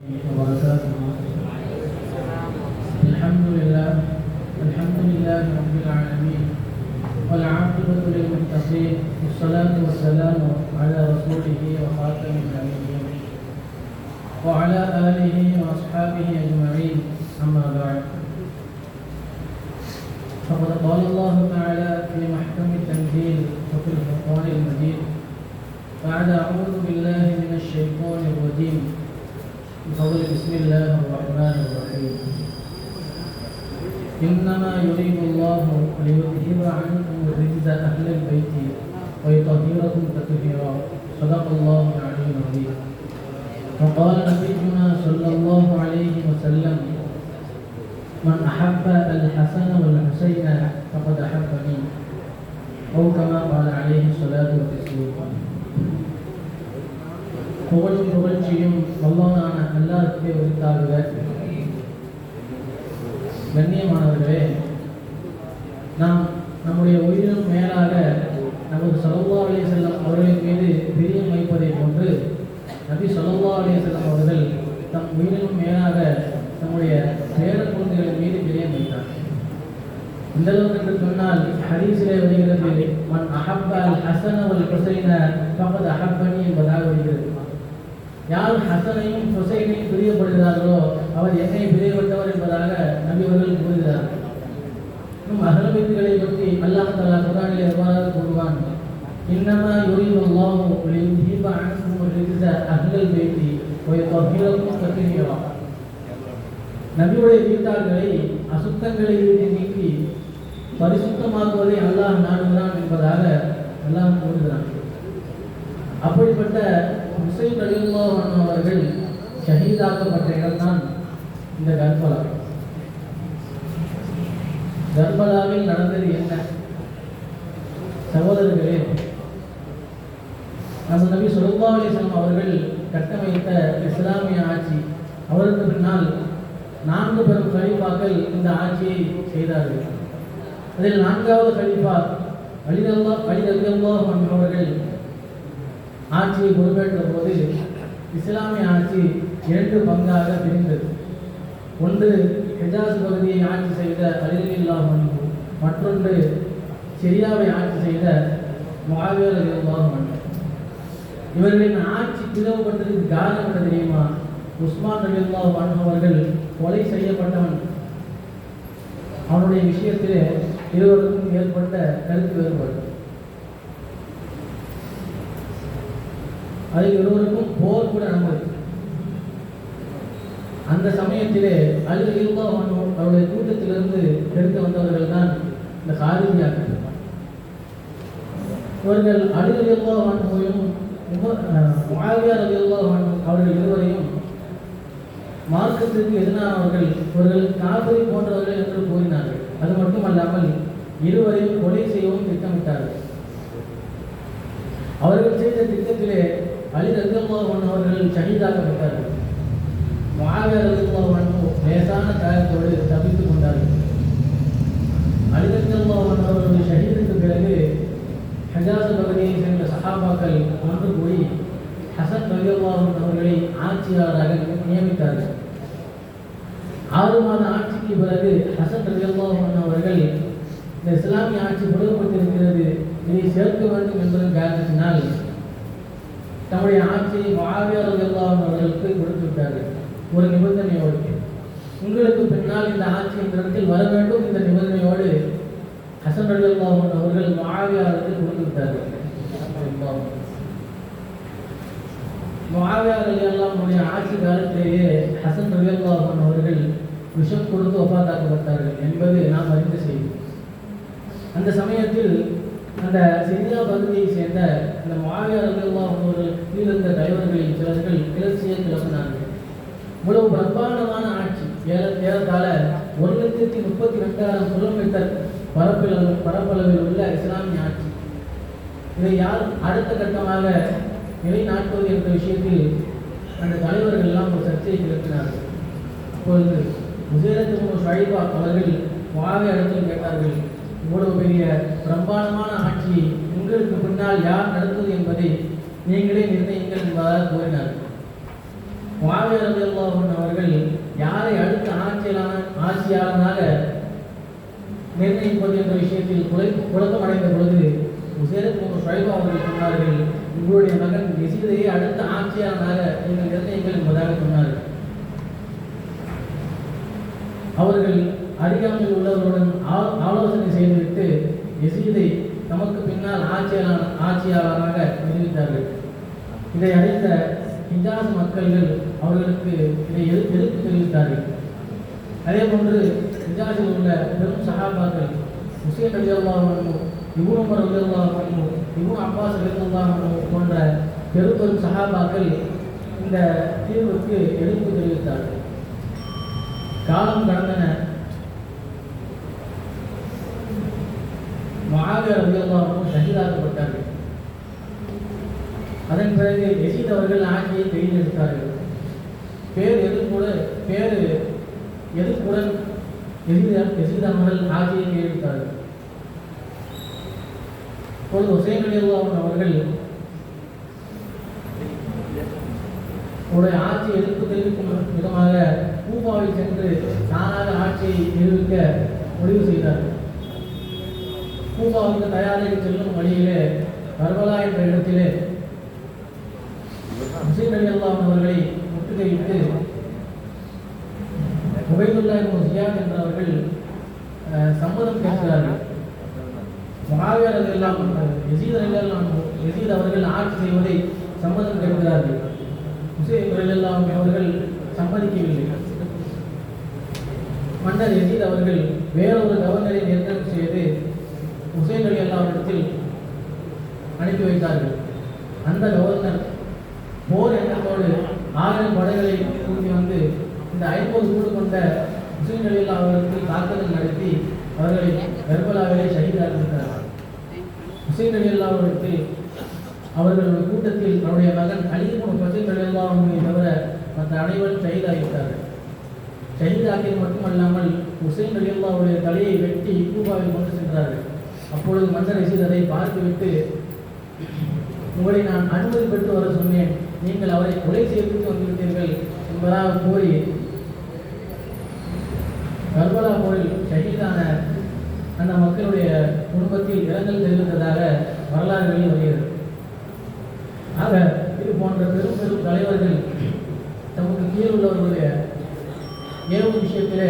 وبركاته. الحمد لله رب العالمين والعاقبة للمتقين والصلاة والسلام على رسوله وخاتم النبيين وعلى آله وأصحابه أجمعين. أما بعد، فقد قال الله تعالى في محكم التنزيل وفي الفرقان المجيد بعد أعوذ بالله من الشيطان الرجيم بقول بسم الله الرحمن الرحيم. إنما يريد الله ليذهب عنكم الرجس أهل البيت ويطهركم تطهيرا. صدق الله العلي العظيم. وقال نبينا صلى الله عليه وسلم: من أحب الحسن والحسين فقد أحبني، أو كما قال عليه الصلاة والسلام. புகழும் புகழ்ச்சியும் வல்லவனான அல்லாஹ்வுக்கே உரித்தாகுக. கண்ணியமானவர்களே, நாம் நம்முடைய உயிரினும் மேலாக நமது ஸல்லல்லாஹு அலைஹி வஸல்லம் அவர்களின் மீது பிரியம் வைப்பதை போன்று நபி ஸல்லல்லாஹு அலைஹி வஸல்லம் அவர்கள் தம் உயிரினும் மேலாக நம்முடைய பேர குழந்தைகளின் மீது பிரியம் வைத்தார். இந்த அளவுக்கு என்று சொன்னால் ஹதீஸிலே வருகிறது, மன் அஹப்ப அல் ஹஸன வல் ஹுஸைன ஃபகத் அஹப்பனி என்பதாக வருகிறது. யார் ஹசனையும் ஹுசைனையும் பிரியப்படுகிறார்களோ அவர் என்னை பிரியப்பட்டவர் என்பதாக நபி அவர்கள் கூறுகிறார்கள். இன்னும் அஹ்ல பைத்களை பற்றி அல்லாஹ் தஆலா குர்ஆனிலே எவ்வாறு கூறுவான்? இன்னமா யுரீது அல்லாஹு லியுذهب عنكم الرجس أهل البيت ويطهركم تطهيرا. நபியுடைய வீட்டார்களை அசுத்தங்களை நீக்கி பரிசுத்தமாக்குவதை அல்லாஹ் நாடுகிறான் என்பதாக அல்லாஹ் கூறுகிறான். அப்படிப்பட்ட ஹுசைன் ரலியல்லாஹு அன்ஹு அவர்கள் ஷஹீதாக்கப்பட்ட இடம்தான் இந்த கர்பலா. கர்பலாவில் நடந்தது என்ன? சகோதரர்களே, நமது நபி ஸல்லல்லாஹு அலைஹி வஸல்லம் அவர்கள் கட்டமைத்த இஸ்லாமிய ஆட்சி, அவருக்கு பின்னால் 4 பெரும் கலீஃபாக்கள் இந்த ஆட்சியை செய்தார்கள். அதில் 4வது கலீஃபா அலி ரலியல்லாஹு அன்ஹு அவர்கள் ஆட்சியை பொறுப்பேற்ற போது இஸ்லாமிய ஆட்சி 2 பங்காக பிரிந்தது. ஒன்று ஹிஜாஸ் பகுதியை ஆட்சி செய்த அலி ரலியல்லாஹு அன்ஹு, மற்றொன்று சிரியாவை ஆட்சி செய்த முஆவியா ரலியல்லாஹு அன்ஹு. இவர்களின் ஆட்சி பிளவுபட்டதற்கு காரணம் என்ன தெரியுமா? உஸ்மான் ரலியல்லாஹு அன்ஹு அவர்கள் கொலை செய்யப்பட்டவன். அவனுடைய விஷயத்திலே இருவருக்கும் ஏற்பட்ட கருத்து வேறுபாடு. அதில் இருவருக்கும் போர் கூட நடந்தது. அந்த சமயத்திலே அலி ரலியல்லாஹு அன்ஹு அவருடைய கூட்டத்திலிருந்து எடுத்து வந்தவர்கள் தான் இந்த காரிஜியாக்கள். இவர்கள் அலி ரலியல்லாஹு அன்ஹுவையும் முஆவியா ரலியல்லாஹு அன்ஹு அவர்கள் இருவரையும் மார்க்கத்திற்கு எதிரானவர்கள், இவர்கள் காபிரி போன்றவர்கள் என்று கூறினார்கள். அது மட்டுமல்லாமல் இருவரையும் கொலை செய்யவும் திட்டமிட்டார்கள். அவர்கள் செய்த திட்டத்திலே அலி ரலியல்லாஹு அன்ஹு அவர்கள் ஷஹீதாக்கப்பட்டார்கள். முஆவியா ரலியல்லாஹு அன்ஹு லேசான காயத்தோடு தப்பித்துக் கொண்டார்கள். அலி ரலியல்லாஹு அன்ஹு அவர்களுடைய ஷஹீதுக்கு பிறகு ஹிஜாஸ் பகுதியை சேர்ந்த சஹாபாக்கள் ஒன்று கூடி ஹசன் ரலியல்லாஹு அன்ஹு அவர்களை ஆட்சியாளராக நியமித்தார்கள். 6 மாத ஆட்சிக்கு பிறகு ஹசன் ரலியல்லாஹு அன்ஹு அவர்கள் இந்த இஸ்லாமிய ஆட்சி பிளவுபட்டிருக்கிறது, இதை சேர்க்க வேண்டும் என்பதன் காரணத்தினால் தம்முடைய ஆட்சியை முஆவியா ரலியல்லாஹு அன்ஹு அவர்களுக்கு கொடுத்து விட்டார்கள். ஒரு நிபந்தனையோடு, உங்களுக்கு பின்னால் இந்த ஆட்சி இந்த இடத்தில் வர வேண்டும். இந்த நிபந்தனையோடு ஹசன் ரலியல்லாஹு அன்ஹு அவர்கள் முஆவியாவுக்கு கொடுத்து விட்டார்கள். முஆவியா ரலியல்லாஹு அன்ஹுடைய ஆட்சி காலத்திலேயே ஹசன் ரலியல்லாஹு அன்ஹு அவர்கள் விஷம் கொடுத்து வஃபாத்தாக்கப்பட்டார்கள் என்பது நாம் அறிந்த செய்தி. அந்த சமயத்தில் அந்த சிரியா பகுதியை சேர்ந்த இந்த முஆவியா ரலியல்லாஹு அன்ஹு அவர்கள் கீழிருந்த தலைவர்களில் சிலர்கள் கிளர்ச்சியை கிளப்பினார்கள். இவ்வளவு பிரம்மாண்டமான ஆட்சி, ஏறத்தாழ 1,32,000 கிலோமீட்டர் பரப்பளவில் உள்ள இஸ்லாமிய ஆட்சி, இதை யார் அடுத்த கட்டமாக நிலைநாட்டுவது என்ற விஷயத்தில் அந்த தலைவர்கள் எல்லாம் ஒரு சர்ச்சையை கிளப்பினார்கள். அப்பொழுது முஸைலத் இப்னு ஷுஐபா அவர்கள் முஆவியா இடத்தில் கேட்டார்கள், இவ்வளவு பெரிய பிரம்மாண்டமான ஆட்சியை உங்களுக்கு பின்னால் யார் நடத்துவது என்பதை நீங்களே நிர்ணயிங்கள் என்பதாக கூறினார்கள். முஆவியா ரலியல்லாஹு அன்ஹு அவர்கள் யாரை அடுத்த ஆட்சியாளனாக நிர்ணயிப்பது என்ற விஷயத்தில் குழப்பம் அடைந்த பொழுது உசைர் இப்னு ஷுவைப் அவர்கள் சொன்னார்கள், உங்களுடைய மகன் யஸீதையே அடுத்த ஆட்சியாளனாக நீங்கள் நிர்ணயிங்கள் என்பதாக சொன்னார்கள். அவர்கள் அறியாமையில் உள்ளவர்களுடன் ஆலோசனை செய்துவிட்டு யஸீதை தமக்கு பின்னால் ஆட்சியாளராக நியமித்தார்கள். இதை அறிந்த ஹிஜாஸ் மக்கள்கள் அவர்களுக்கு இதை எதிர்ப்பு தெரிவித்தார்கள். அதே போன்று ஹிஜாஸில் உள்ள பெரும் சஹாபாக்கள் ஹுசைன் ரலியல்லாஹு அன்ஹு, இப்னு உமர் ரலியல்லாஹு அன்ஹு, இப்னு அப்பாஸ் ரலியல்லாஹு அன்ஹு போன்ற பெரும் சஹாபாக்கள் இந்த தீர்வுக்கு எதிர்ப்பு தெரிவித்தார்கள். காலம் கடந்தன. முஆவியா ரலியல்லாஹு அன்ஹு ஷஹீதாக்கப்பட்டார்கள். அதன் பிறகு யஸீத் அவர்கள் ஆட்சியை கையில் எடுத்தார்கள். எதிர்ப்புடன் யஸீத் அவர்கள் ஆட்சியை கையில் எடுத்தார்கள். இப்பொழுது ஹுசைன் ரலியல்லாஹு அன்ஹு அவர்கள் உடைய ஆட்சியை எதிர்ப்பு தெரிவிக்கும் விதமாக கூபாவில் சென்று தானாக ஆட்சியை நிரூபிக்க முடிவு செய்தார்கள். கூபாவுக்கு தயாராகி செல்லும் வழியிலே கர்பலா என்ற இடத்திலே ஹுசைன் ரலியல்லாஹு அன்ஹு அவர்களை முற்றுகையிட்டு உபைதுல்லாஹ் இப்னு ஜியாத் என்றவர்கள் சம்மதம் கேட்கிறார்கள். முஆவியா ரலியல்லாஹு அன்ஹு யஸீத் அவர்கள் ஆட்சி செய்வதை சம்மதம் கேட்கிறார்கள். ஹுசைன் ரலியல்லாஹு அன்ஹு அவர்கள் சம்மதிக்கவில்லை. மன்னர் யஸீத் அவர்கள் வேறொரு கவர்னரை நியமனம் செய்து ஹுசைன் ரலியல்லாஹு அன்ஹு இடத்தில் அனுப்பி வைத்தார்கள். அந்த கவர்னர் போர் எண்ணத்தோடு 1000 படைகளை கூட்டி வந்து இந்த 50 கூடு கொண்ட ஹுசைன் ரலியல்லாஹு அவர்களுக்கு தாக்குதல் நடத்தி அவர்களை கர்பலாவிலே ஷஹீதாக்கிவிட்டார்கள். ஹுசைன் ரலியல்லாஹு அவர்கள் அவர்களுடைய கூட்டத்தில் அவருடைய மகன் அலி இப்னு ஹுசைன் ரலியல்லாஹு அன்ஹுவை தவிர மற்ற அனைவரும் ஷஹீதாகிவிட்டார்கள். ஷஹீதாக்கியது மட்டுமல்லாமல் ஹுசைன் ரலியல்லாஹுடைய தலையை வெட்டி கூபாவில் கொண்டு சென்றார்கள். அப்பொழுது மன்னர் யஸீத் அதை பார்த்துவிட்டு, உங்களை நான் அனுமதி பெற்று வர சொன்னேன், நீங்கள் அவரை கொலை செய்துவிட்டு வந்துவிட்டீர்கள் என்பதாக கூறி கர்பலா போரில் ஷஹீதான அந்த மக்களுடைய குடும்பத்தில் இரங்கல் தெரிவித்ததாக வரலாறுகளில் வருகிறது. ஆக இது போன்ற பெரும் தலைவர்கள் தமக்கு கீழ் உள்ளவர்களுடைய ஏவும் விஷயத்திலே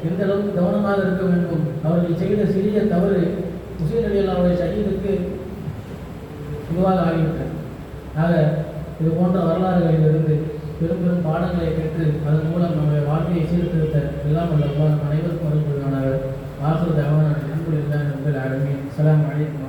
எந்த அளவுக்கு கவனமாக இருக்க வேண்டும். அவர்கள் செய்த சிறிய தவறு ஹுசைன் ரலியல்லாஹு அன்ஹுடைய ஷஹீதுக்கு இதுவாக ஆகிவிட்டது. ஆக இது போன்ற வரலாறுகளிலிருந்து பெரும் பாடங்களை பெற்று அதன் மூலம் நம்முடைய வாழ்க்கையை சீர்திருத்த எல்லாம் வல்ல அல்லாஹ் அனைவருக்கும் அருள் புரிவானாக. ஆசிரியர் அவான அன்பு இருந்தால் நம்பர் ஆரம்பி. அஸ்ஸலாமு அலைக்கும்.